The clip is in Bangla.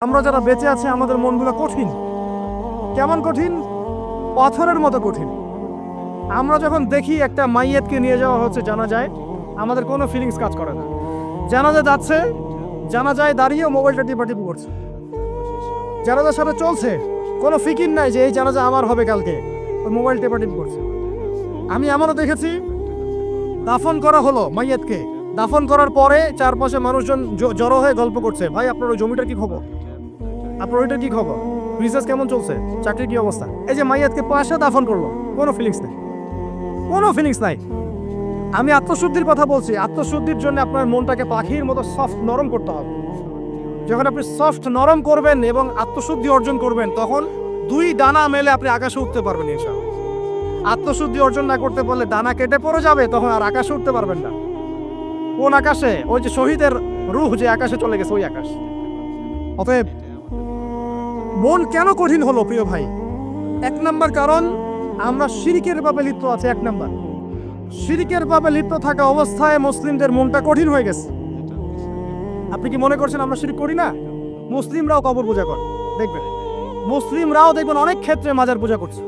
আমরা যারা বেঁচে আছি আমাদের মনগুলো কঠিন। কেমন কঠিন? পাথরের মতো কঠিন। আমরা যখন দেখি একটা মাইয়াতকে নিয়ে যাওয়া হচ্ছে জানাজায়, আমাদের কোনো ফিলিংস কাজ করে না। জানাজা যাচ্ছে, জানাজায় দাঁড়িয়ে মোবাইলটা টিপাটিপি করছে। জানাজার সাথে চলছে, কোনো ফিকির নাই যে এই জানাজা আমার হবে কালকে, ওই মোবাইল টিপাটিপি করছে। আমি এমনও দেখেছি, দাফন করা হলো মাইয়াতকে, দাফন করার পরে চারপাশে মানুষজন জড়ো হয়ে গল্প করছে, ভাই আপনার ওই জমিটার কি খবর, আপনার ওইটার কি খবর, বিজনেস কেমন চলছে, চাকরির কি অবস্থা। এই যে মাইয়াতকে পাশে দাফন করলো, কোনো ফিলিংস নেই, কোনো ফিলিংস নাই। আমি আত্মশুদ্ধির কথা বলছি। আত্মশুদ্ধির জন্য আপনার মনটাকে পাখির মতো সফট নরম করতে হবে। যখন আপনি সফট নরম করবেন এবং আত্মশুদ্ধি অর্জন করবেন, তখন দুই ডানা মেলে আপনি আকাশে উঠতে পারবেন ইনশাআল্লাহ। আত্মশুদ্ধি অর্জন না করতে পারলে ডানা কেটে পড়ে যাবে, তখন আর আকাশে উঠতে পারবেন না। কোন আকাশে? ওই যে শহীদের রূহ যে আকাশে চলে গেছে, ওই আকাশ। অতএব মন কেন কঠিন হলো প্রিয় ভাই? এক নাম্বার কারণ, আমরা শিরকের পাপে লিপ্ত আছে। এক নাম্বার, শিরকের পাপে লিপ্ত থাকা অবস্থায় মুসলিমদের মনটা কঠিন হয়ে গেছে। আপনি কি মনে করছেন আমরা শিরক করি না? মুসলিমরাও কবর পূজা করে, দেখবেন মুসলিমরাও দেখবেন অনেক ক্ষেত্রে মাজার পূজা করছে।